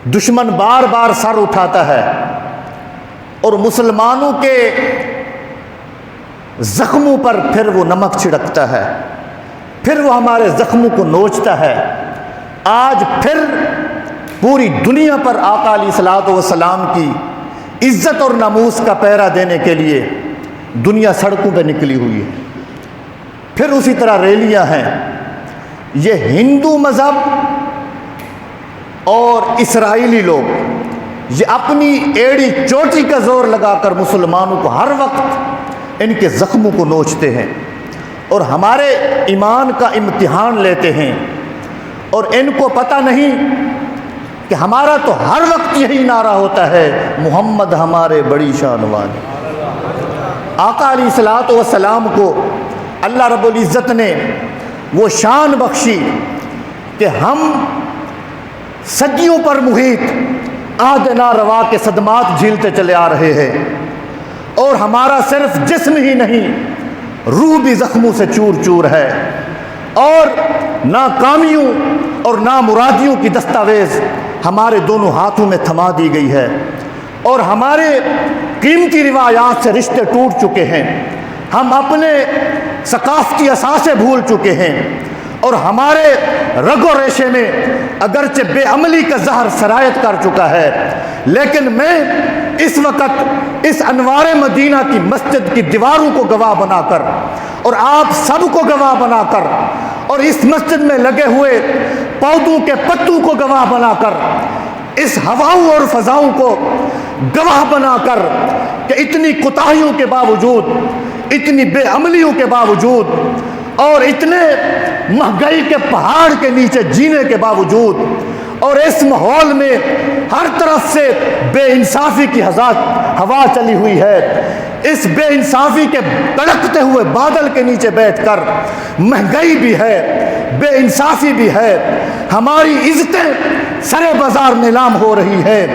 دشمن بار بار سر اٹھاتا ہے اور مسلمانوں کے زخموں پر پھر وہ نمک چھڑکتا ہے، پھر وہ ہمارے زخموں کو نوچتا ہے۔ آج پھر پوری دنیا پر آقا علیہ الصلوۃ والسلام کی عزت اور ناموس کا پہرا دینے کے لیے دنیا سڑکوں پہ نکلی ہوئی ہے۔ پھر اسی طرح ریلیاں ہیں۔ یہ ہندو مذہب اور اسرائیلی لوگ یہ اپنی ایڑی چوٹی کا زور لگا کر مسلمانوں کو ہر وقت ان کے زخموں کو نوچتے ہیں اور ہمارے ایمان کا امتحان لیتے ہیں، اور ان کو پتہ نہیں کہ ہمارا تو ہر وقت یہی نعرہ ہوتا ہے، محمد ہمارے بڑی شان والے۔ آقا علیہ الصلوۃ والسلام کو اللہ رب العزت نے وہ شان بخشی کہ ہم صدیوں پر محیط عہد ناروا کے صدمات جھیلتے چلے آ رہے ہیں، اور ہمارا صرف جسم ہی نہیں روح بھی زخموں سے چور چور ہے، اور ناکامیوں اور نامرادیوں کی دستاویز ہمارے دونوں ہاتھوں میں تھما دی گئی ہے، اور ہمارے قیمتی روایات سے رشتے ٹوٹ چکے ہیں، ہم اپنے ثقافتی اثاثے بھول چکے ہیں، اور ہمارے رگ و ریشے میں اگرچہ بے عملی کا زہر سرایت کر چکا ہے، لیکن میں اس وقت اس انوار مدینہ کی مسجد کی دیواروں کو گواہ بنا کر اور آپ سب کو گواہ بنا کر اور اس مسجد میں لگے ہوئے پودوں کے پتوں کو گواہ بنا کر اس ہواؤں اور فضاؤں کو گواہ بنا کر کہ اتنی کوتاہیوں کے باوجود، اتنی بے عملیوں کے باوجود اور اتنے مہنگائی کے پہاڑ کے نیچے جینے کے باوجود اور اس ماحول میں ہر طرف سے بے انصافی کی ہوا چلی ہوئی ہے، اس بے انصافی کے تڑکتے ہوئے بادل کے نیچے بیٹھ کر مہنگائی بھی ہے، بے انصافی بھی ہے، ہماری عزتیں سرے بازار نیلام ہو رہی ہے،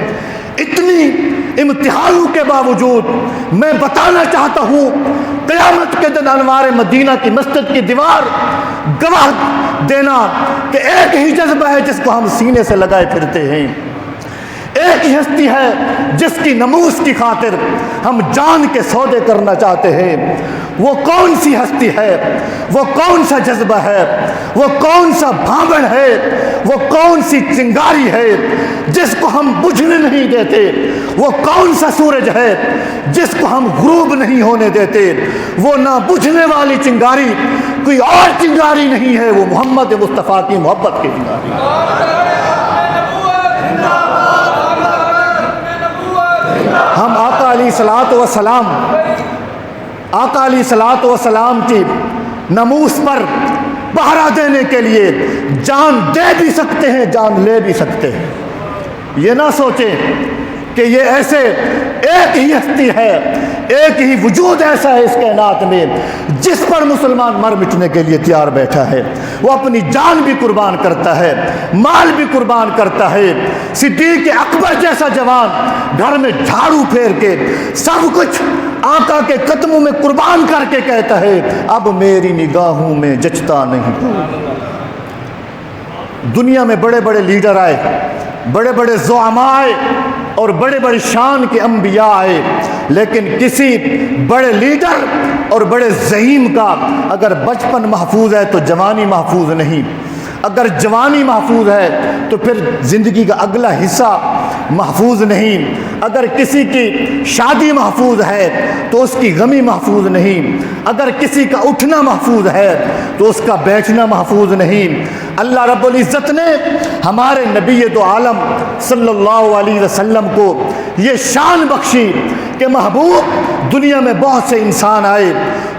اتنی امتحانوں کے باوجود میں بتانا چاہتا ہوں قیامت کے دن انوار مدینہ کی مسجد کی دیوار گواہ دینا کہ ایک ہی جذبہ ہے جس کو ہم سینے سے لگائے پھرتے ہیں، ایک ہی ہستی ہے جس کی نموس کی خاطر ہم جان کے سودے کرنا چاہتے ہیں۔ وہ کون سی ہستی ہے، وہ کون سا جذبہ ہے، وہ کون سا بھاوڑ ہے، وہ کون سی چنگاری ہے جس کو ہم بجھنے نہیں دیتے، وہ کون سا سورج ہے جس کو ہم غروب نہیں ہونے دیتے، وہ نہ بجھنے والی چنگاری کوئی اور چنگاری نہیں ہے، وہ محمد مصطفیٰ کی محبت کی چنگاری۔ ہم آقا علیہ الصلوۃ والسلام کی ناموس پر پہرا دینے کے لیے جان دے بھی سکتے ہیں، جان لے بھی سکتے ہیں۔ یہ نہ سوچیں کہ یہ ایسے ایک ہی ہستی ہے، ایک ہی وجود ایسا ہے اس کائنات میں جس پر مسلمان مر مٹنے کے لیے تیار بیٹھا ہے، وہ اپنی جان بھی قربان کرتا ہے، مال بھی قربان کرتا ہے۔ صدیق اکبر جیسا جوان گھر میں جھاڑو پھیر کے سب کچھ آقا کے قدموں میں قربان کر کے کہتا ہے اب میری نگاہوں میں جچتا نہیں۔ دنیا میں بڑے بڑے لیڈر آئے، بڑے بڑے زعماء آئے اور بڑے بڑے شان کے انبیاء آئے، لیکن کسی بڑے لیڈر اور بڑے زعیم کا اگر بچپن محفوظ ہے تو جوانی محفوظ نہیں، اگر جوانی محفوظ ہے تو پھر زندگی کا اگلا حصہ محفوظ نہیں، اگر کسی کی شادی محفوظ ہے تو اس کی غمی محفوظ نہیں، اگر کسی کا اٹھنا محفوظ ہے تو اس کا بیٹھنا محفوظ نہیں۔ اللہ رب العزت نے ہمارے نبی دو عالم صلی اللہ علیہ وسلم کو یہ شان بخشی کہ محبوب دنیا میں بہت سے انسان آئے،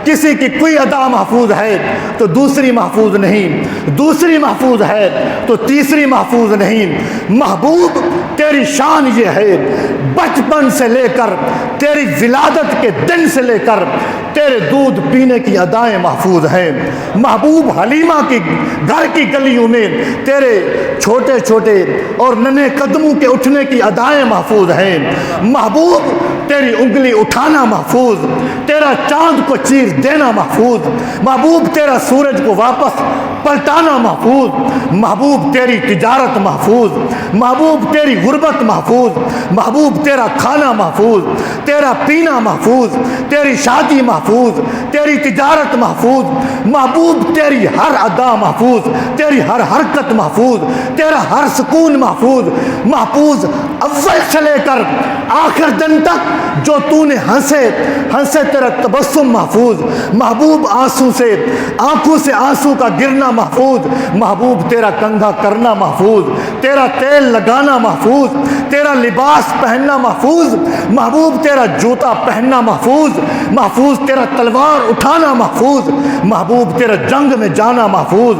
کسی کی کوئی ادا محفوظ ہے تو دوسری محفوظ نہیں، دوسری محفوظ ہے تو تیسری محفوظ نہیں۔ محبوب تیری شان یہ ہے بچپن سے لے کر تیری ولادت کے دن سے لے کر تیرے دودھ پینے کی ادائیں محفوظ ہیں۔ محبوب حلیمہ کی گھر کی گلیوں میں تیرے چھوٹے چھوٹے اور ننھے قدموں کے اٹھنے کی ادائیں محفوظ ہیں۔ محبوب تیری انگلی اٹھانا محفوظ، تیرا چاند کو چیر دینا محفوظ، محبوب تیرا سورج کو واپس پلٹانا محفوظ، محبوب تیری تجارت محفوظ، محبوب تیری غربت محفوظ، محبوب تیرا کھانا محفوظ، تیرا پینا محفوظ، تیری شادی محفوظ، تیری تجارت محفوظ، محبوب تیری ہر ادا محفوظ، تیری ہر حرکت محفوظ، تیرا ہر سکون محفوظ، محفوظ اول سے لے کر آخر دن تک جو تو نے ہنسے تیرا تبسم محفوظ، محبوب آنکھوں سے آنسو کا گرنا محفوظ، محبوب تیرا کندھا کرنا محفوظ، تیرا تیل لگانا محفوظ، تیرا لباس پہننا محفوظ، محبوب تیرا جوتا پہننا محفوظ، محفوظ تیرا تلوار اٹھانا محفوظ، محبوب تیرا جنگ میں جانا محفوظ،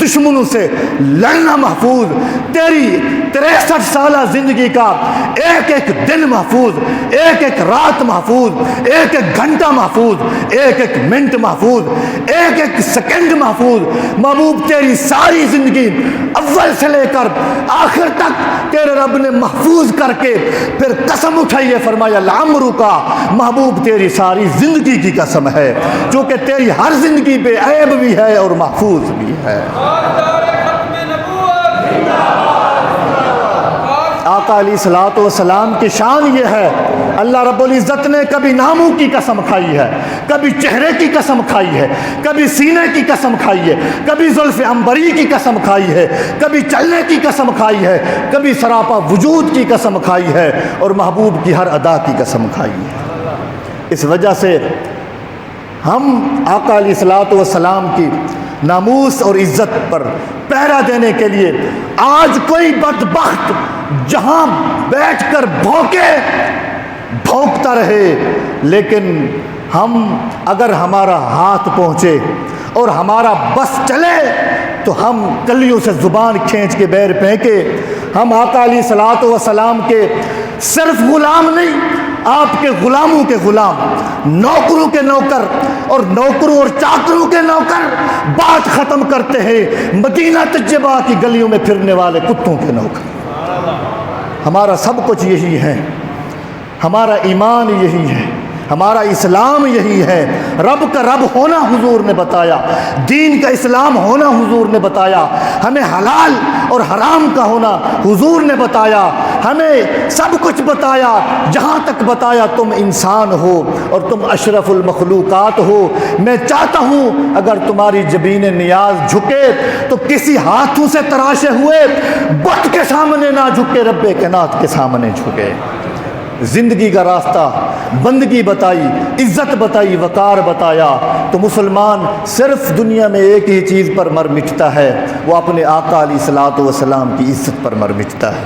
دشمنوں سے لڑنا محفوظ، تیری 63 سالہ زندگی کا ایک ایک دن محفوظ، ایک ایک رات محفوظ، ایک ایک گھنٹہ محفوظ، ایک ایک منٹ محفوظ، ایک ایک سیکنڈ محفوظ، محبوب تیری ساری زندگی اول سے لے کر آخر تک تیرے رب نے محفوظ کر کے پھر قسم اٹھائی ہے، فرمایا لعمرک کا محبوب تیری ساری زندگی کی قسم ہے، جو کہ تیری ہر زندگی پہ عیب بھی ہے اور محفوظ بھی ہے۔ آقا علیہ الصلوۃ والسلام کی شان یہ ہے، اللہ رب العزت نے کبھی ناموں کی قسم کھائی ہے، کبھی چہرے کی قسم کھائی ہے، کبھی سینے کی قسم کھائی ہے، کبھی زلف عنبری کی قسم کھائی ہے، کبھی چلنے کی قسم کھائی ہے، کبھی سراپا وجود کی قسم کھائی ہے، اور محبوب کی ہر ادا کی قسم کھائی ہے۔ اس وجہ سے ہم آقا علیہ الصلوۃ والسلام کی ناموس اور عزت پر پہرا دینے کے لیے آج کوئی بدبخت جہاں بیٹھ کر بھونکتا رہے، لیکن ہم اگر ہمارا ہاتھ پہنچے اور ہمارا بس چلے تو ہم کلیوں سے زبان کھینچ کے بیر پھینکے۔ ہم آقا علیہ الصلوۃ والسلام کے صرف غلام نہیں، آپ کے غلاموں کے غلام، نوکروں کے نوکر اور نوکروں اور چاکروں کے نوکر، بات ختم کرتے ہیں مدینہ طیبہ کی گلیوں میں پھرنے والے کتوں کے نوکر۔ ہمارا سب کچھ یہی ہے، ہمارا ایمان یہی ہے، ہمارا اسلام یہی ہے، رب کا رب ہونا حضور نے بتایا، دین کا اسلام ہونا حضور نے بتایا، ہمیں حلال اور حرام کا ہونا حضور نے بتایا، ہمیں سب کچھ بتایا، جہاں تک بتایا تم انسان ہو اور تم اشرف المخلوقات ہو۔ میں چاہتا ہوں اگر تمہاری جبین نیاز جھکے تو کسی ہاتھوں سے تراشے ہوئے بت کے سامنے نہ جھکے، رب کائنات کے سامنے جھکے۔ زندگی کا راستہ، بندگی بتائی، عزت بتائی، وقار بتایا، تو مسلمان صرف دنیا میں ایک ہی چیز پر مر مٹتا ہے، وہ اپنے آقا علیہ الصلوۃ والسلام کی عزت پر مر مٹتا ہے۔